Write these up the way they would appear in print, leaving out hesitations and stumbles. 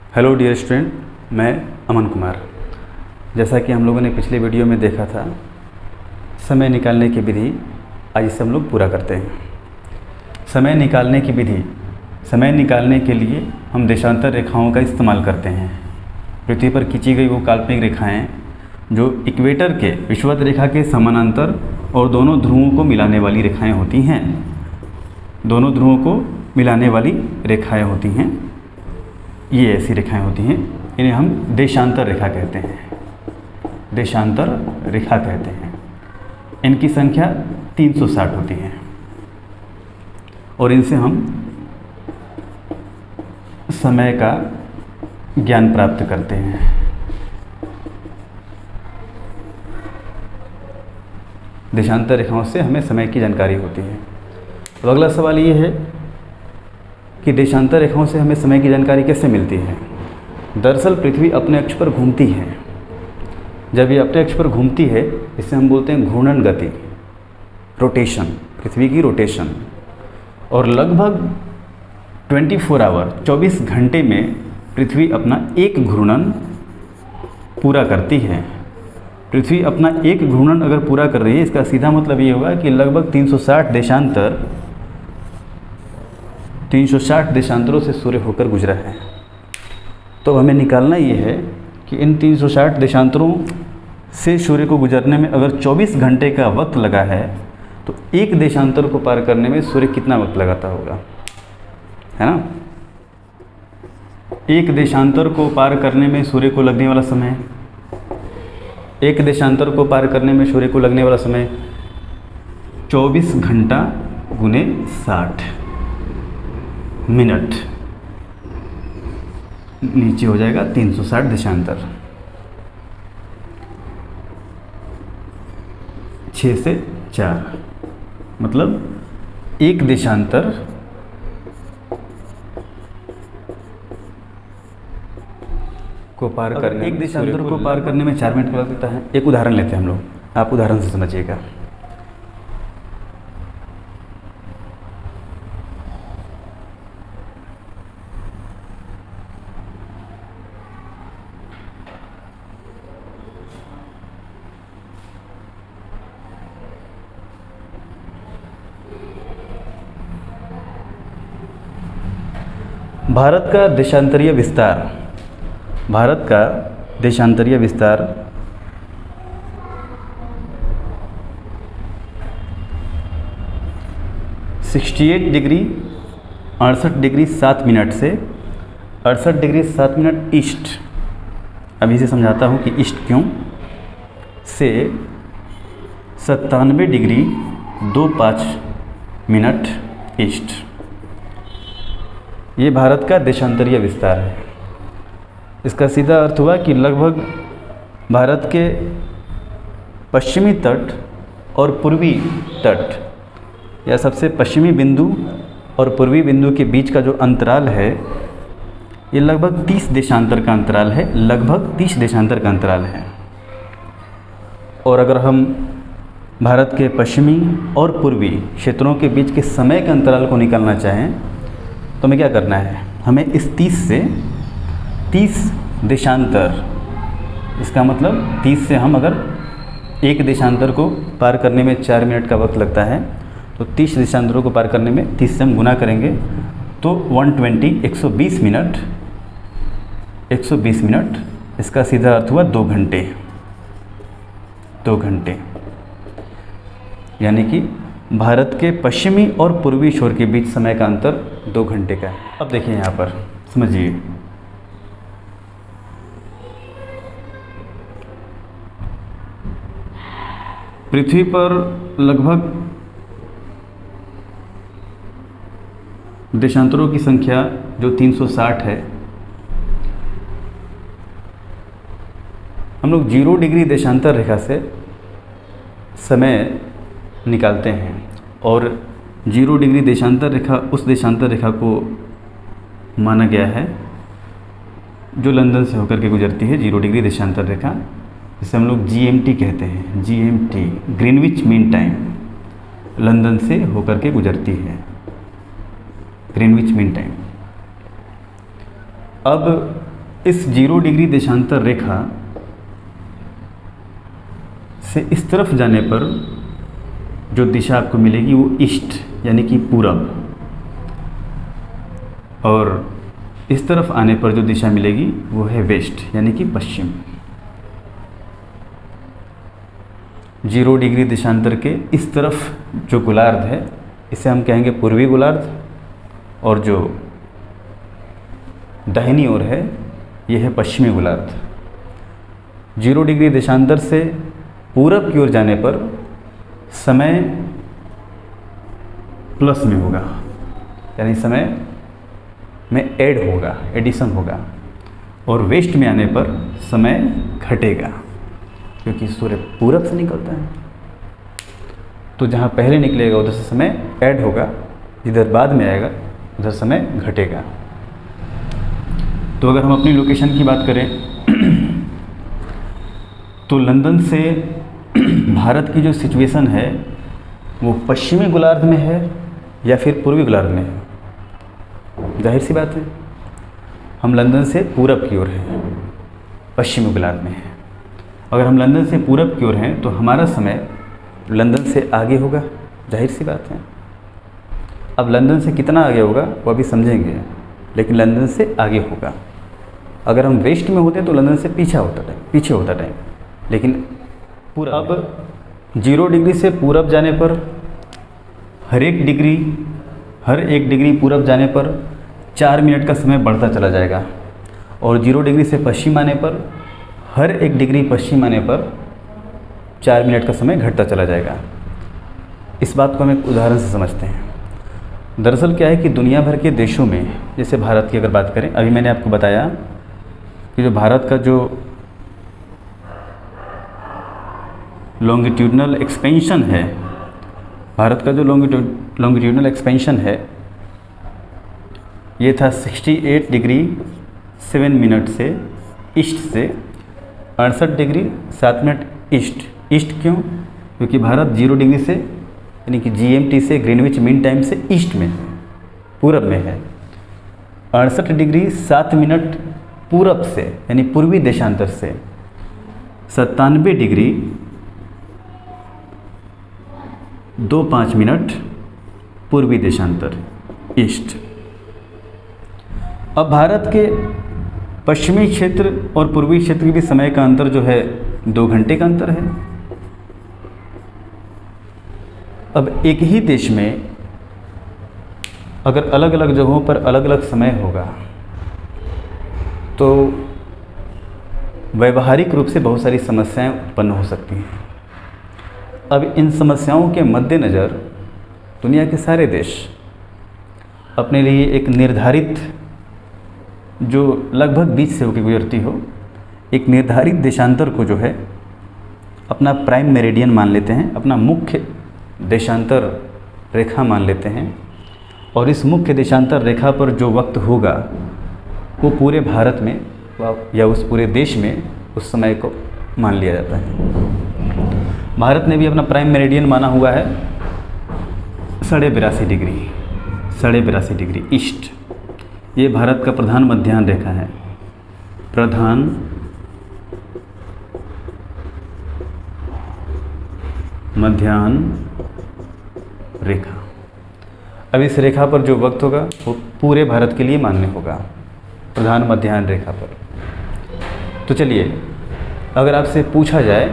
Hello dear student, मैं अमन कुमार। जैसा कि हम लोगों ने पिछले वीडियो में देखा था, समय निकालने की विधि, आज इसे हम लोग पूरा करते हैं। समय निकालने की विधि, समय निकालने के लिए हम देशांतर रेखाओं का इस्तेमाल करते हैं। पृथ्वी पर खींची गई वो काल्पनिक रेखाएं जो इक्वेटर के विषुवत रेखा के समानांतर और दोनों ध्रुवों को मिलाने वाली रेखाएं होती हैं। दोनों ध्रुवों को मिलाने वाली रेखाएं होती हैं, ये ऐसी रेखाएं होती हैं, इन्हें हम देशांतर रेखा कहते हैं। देशांतर रेखा कहते हैं। इनकी संख्या 360 होती है और इनसे हम समय का ज्ञान प्राप्त करते हैं। देशांतर रेखाओं से हमें समय की जानकारी होती है। तो अगला सवाल ये है कि देशांतर रेखाओं से हमें समय की जानकारी कैसे मिलती है। दरअसल पृथ्वी अपने अक्ष पर घूमती है। जब ये अपने अक्ष पर घूमती है, इसे हम बोलते हैं घूर्णन गति, रोटेशन, पृथ्वी की रोटेशन। और लगभग 24 आवर, 24 घंटे में पृथ्वी अपना एक घूर्णन पूरा करती है। पृथ्वी अपना एक घूर्णन अगर पूरा कर रही है, इसका सीधा मतलब ये होगा कि लगभग 360 देशांतरों से सूर्य होकर गुजरा है। तो हमें निकालना ये है कि इन 360 देशांतरों से सूर्य को गुजरने में अगर 24 घंटे का वक्त लगा है, तो एक देशांतर को पार करने में सूर्य कितना वक्त लगाता होगा, है ना। एक देशांतर को पार करने में सूर्य को लगने वाला समय, एक देशांतर को पार करने में सूर्य को लगने वाला समय 24 घंटा गुने 60 मिनट, नीचे हो जाएगा 360 देशांतर। 6 से 4 मतलब एक देशांतर को पार करने, एक देशांतर को पार करने में 4 मिनट लगता है। एक उदाहरण लेते हैं हम लोग, आप उदाहरण से समझिएगा। भारत का देशांतरीय विस्तार, भारत का देशांतरीय विस्तार 68 डिग्री 68 डिग्री 7 मिनट से 68 डिग्री 7 मिनट ईस्ट, अभी से समझाता हूँ कि ईस्ट क्यों, से 97 डिग्री 25 मिनट ईस्ट, ये भारत का देशांतरीय विस्तार है। इसका सीधा अर्थ हुआ कि लगभग भारत के पश्चिमी तट और पूर्वी तट, या सबसे पश्चिमी बिंदु और पूर्वी बिंदु के बीच का जो अंतराल है, ये लगभग 30 देशांतर का अंतराल है, लगभग 30 देशांतर का अंतराल है। और अगर हम भारत के पश्चिमी और पूर्वी क्षेत्रों के बीच के समय के अंतराल को निकालना चाहें, तो हमें क्या करना है, हमें इस 30 देशांतर, इसका मतलब 30 से हम अगर एक देशांतर को पार करने में 4 मिनट का वक्त लगता है, तो 30 देशांतरों को पार करने में 30 से हम गुना करेंगे तो 120 मिनट, 120 मिनट। इसका सीधा अर्थ हुआ 2 घंटे, 2 घंटे, यानी कि भारत के पश्चिमी और पूर्वी छोर के बीच समय का अंतर 2 घंटे का है। अब देखिए यहाँ पर समझिए, पृथ्वी पर लगभग देशांतरों की संख्या जो 360 है, हम लोग 0 डिग्री देशांतर रेखा से समय निकालते हैं। और 0 डिग्री देशांतर रेखा उस देशांतर रेखा को माना गया है जो लंदन से होकर के गुजरती है। 0 डिग्री देशांतर रेखा, जिसे हम लोग GMT कहते हैं, GMT, Greenwich mean time, London से होकर के गुजरती है, ग्रीनविच मीन टाइम। अब इस 0 डिग्री देशांतर रेखा से इस तरफ जाने पर जो दिशा आपको मिलेगी वो ईस्ट यानी कि पूरब, और इस तरफ आने पर जो दिशा मिलेगी वो है वेस्ट यानी कि पश्चिम। 0 डिग्री देशांतर के इस तरफ जो गोलार्ध है इसे हम कहेंगे पूर्वी गोलार्ध, और जो दाहिनी ओर है यह है पश्चिमी गोलार्ध। 0 डिग्री देशांतर से पूरब की ओर जाने पर समय प्लस में होगा, यानी समय में ऐड होगा, एडिशन होगा, और वेस्ट में आने पर समय घटेगा क्योंकि सूर्य पूरब से निकलता है। तो जहाँ पहले निकलेगा उधर से समय ऐड होगा, जिधर बाद में आएगा उधर समय घटेगा। तो अगर हम अपनी लोकेशन की बात करें तो लंदन से भारत की जो सिचुएशन है वो पश्चिमी गोलार्ध में है या फिर पूर्वी गोलार्ध में है। जाहिर सी बात है, हम लंदन से पूरब की ओर हैं, पश्चिमी गोलार्ध में है। अगर हम लंदन से पूरब की ओर हैं तो हमारा समय लंदन से आगे होगा, जाहिर सी बात है। अब लंदन से कितना आगे होगा वो अभी समझेंगे, लेकिन लंदन से आगे होगा। अगर हम वेस्ट में होते तो लंदन से पीछे होता टाइम, लेकिन पूरा अब 0 डिग्री से पूरब जाने पर हर एक डिग्री पूरब जाने पर 4 मिनट का समय बढ़ता चला जाएगा, और 0 डिग्री से पश्चिम आने पर हर एक डिग्री पश्चिम आने पर 4 मिनट का समय घटता चला जाएगा। इस बात को हम एक उदाहरण से समझते हैं। दरअसल क्या है कि दुनिया भर के देशों में, जैसे भारत की अगर बात करें, अभी मैंने आपको बताया कि जो भारत का जो लॉन्गिट्यूडनल एक्सपेंशन है, भारत का जो लॉन्गिट्यूडनल एक्सपेंशन है ये था 68 डिग्री 7 मिनट से ईस्ट से 68 डिग्री 7 मिनट ईस्ट क्यों? क्योंकि भारत 0 डिग्री से यानी कि GMT से ग्रीनविच मीन टाइम से ईस्ट में है, पूरब में है। 68 डिग्री 7 मिनट पूरब से यानी पूर्वी देशांतर से 97 डिग्री 25 मिनट पूर्वी देशांतर ईस्ट। अब भारत के पश्चिमी क्षेत्र और पूर्वी क्षेत्र के भी समय का अंतर जो है 2 घंटे का अंतर है। अब एक ही देश में अगर अलग अलग जगहों पर अलग अलग समय होगा तो व्यवहारिक रूप से बहुत सारी समस्याएं उत्पन्न हो सकती हैं। अब इन समस्याओं के मद्देनज़र दुनिया के सारे देश अपने लिए एक निर्धारित, जो लगभग बीच से होकर गुजरती हो, एक निर्धारित देशांतर को जो है अपना प्राइम मेरिडियन मान लेते हैं, अपना मुख्य देशांतर रेखा मान लेते हैं, और इस मुख्य देशांतर रेखा पर जो वक्त होगा वो पूरे भारत में या उस पूरे देश में उस समय को मान लिया जाता है। भारत ने भी अपना प्राइम मेरिडियन माना हुआ है 82.5 डिग्री ईस्ट। ये भारत का प्रधान मध्याह्न रेखा है, प्रधान मध्याह्न रेखा। अब इस रेखा पर जो वक्त होगा वो पूरे भारत के लिए मान्य होगा, प्रधान मध्याह्न रेखा पर। तो चलिए, अगर आपसे पूछा जाए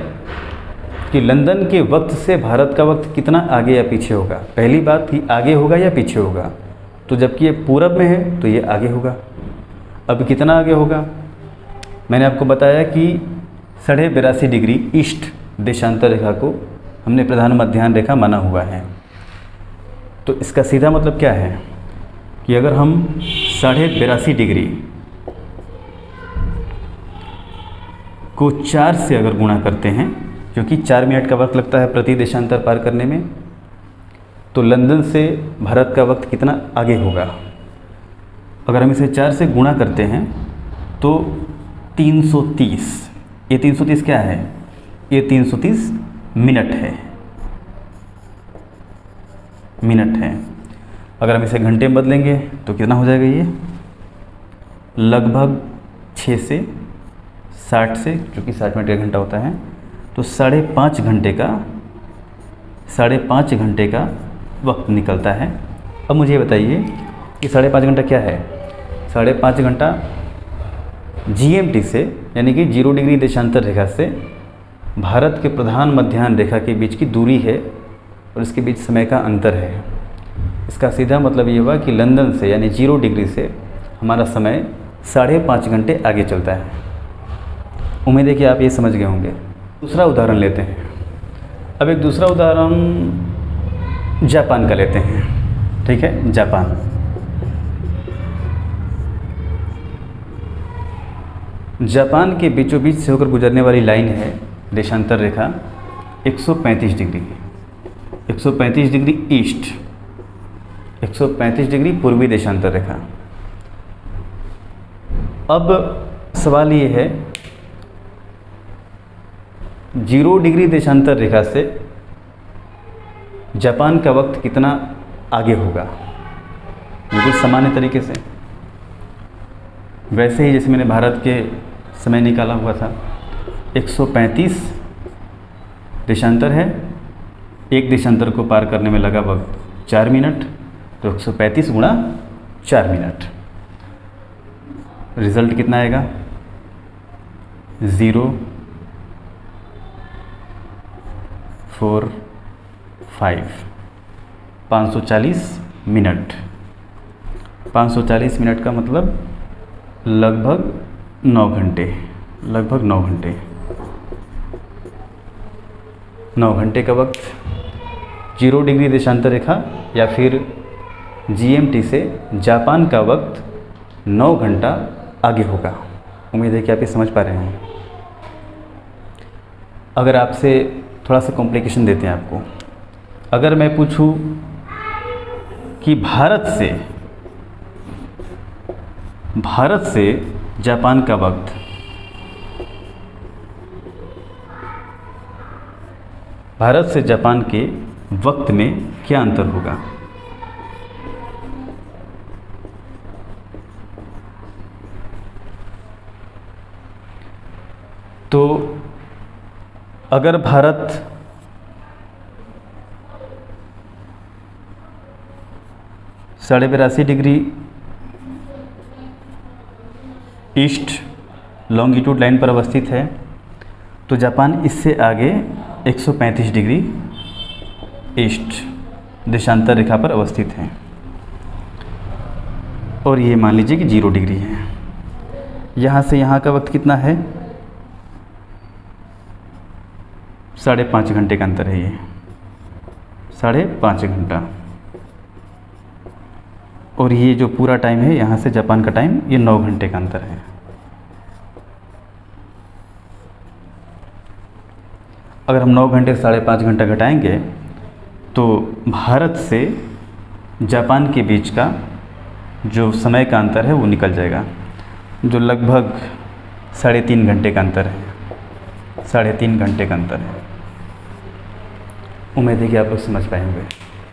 कि लंदन के वक्त से भारत का वक्त कितना आगे या पीछे होगा, पहली बात कि आगे होगा या पीछे होगा, तो जबकि ये पूरब में है तो ये आगे होगा। अब कितना आगे होगा? मैंने आपको बताया कि 82.5 डिग्री ईस्ट देशांतर रेखा को हमने प्रधान मध्याह्न रेखा माना हुआ है। तो इसका सीधा मतलब क्या है कि अगर हम 82.5 डिग्री को 4 से अगर गुणा करते हैं, क्योंकि 4 मिनट का वक्त लगता है प्रति देशांतर पार करने में, तो लंदन से भारत का वक्त कितना आगे होगा? अगर हम इसे 4 से गुणा करते हैं तो 330। ये 330 क्या है? ये 330 मिनट है। अगर हम इसे घंटे में बदलेंगे तो कितना हो जाएगा? ये लगभग 6 से 60 से, चूँकि 60 मिनट 1 घंटा होता है, तो 5.5 घंटे का वक्त निकलता है। अब मुझे बताइए कि 5.5 घंटा क्या है। 5.5 घंटा GMT से, यानी कि 0 डिग्री देशांतर रेखा से भारत के प्रधान मध्याह्न रेखा के बीच की दूरी है और इसके बीच समय का अंतर है। इसका सीधा मतलब ये हुआ कि लंदन से, यानी 0 डिग्री से हमारा समय 5.5 घंटे आगे चलता है। उम्मीद है कि आप ये समझ गए होंगे। दूसरा उदाहरण लेते हैं। अब एक दूसरा उदाहरण जापान का लेते हैं। ठीक है, जापान। जापान के बीचों बीच से होकर गुजरने वाली लाइन है देशांतर रेखा 135 डिग्री, 135 डिग्री ईस्ट, 135 डिग्री पूर्वी देशांतर रेखा। अब सवाल ये है, 0 डिग्री देशांतर रेखा से जापान का वक्त कितना आगे होगा। बिल्कुल सामान्य तरीके से, वैसे ही जैसे मैंने भारत के समय निकाला हुआ था। 135 देशांतर है, एक देशांतर को पार करने में लगा वक्त 4 मिनट, तो 135 गुणा 4 मिनट। रिजल्ट कितना आएगा? 540 मिनट। 540 मिनट का मतलब लगभग 9 घंटे, लगभग 9 घंटे। 9 घंटे का वक्त 0 डिग्री देशांतर रेखा या फिर GMT से जापान का वक्त 9 घंटा आगे होगा। उम्मीद है कि आप ये समझ पा रहे हैं। अगर आपसे थोड़ा सा कॉम्प्लिकेशन देते हैं आपको, अगर मैं पूछूं कि भारत से जापान का वक्त, भारत से जापान के वक्त में क्या अंतर होगा? तो अगर भारत साढ़े 82 डिग्री ईस्ट लॉन्गिट्यूड लाइन पर अवस्थित है, तो जापान इससे आगे 135 डिग्री ईस्ट देशांतर रेखा पर अवस्थित है। और ये मान लीजिए कि 0 डिग्री है। यहाँ से यहाँ का वक्त कितना है? 5.5 घंटे का अंतर है। ये 5.5 घंटा। और ये जो पूरा टाइम है यहाँ से जापान का टाइम, ये 9 घंटे का अंतर है। अगर हम 9 घंटे से 5.5 घंटा घटाएंगे तो भारत से जापान के बीच का जो समय का अंतर है वो निकल जाएगा, जो लगभग 3.5 घंटे का अंतर है। 3.5 घंटे का अंतर है। उम्मीद है कि आप लोग समझ पाएंगे।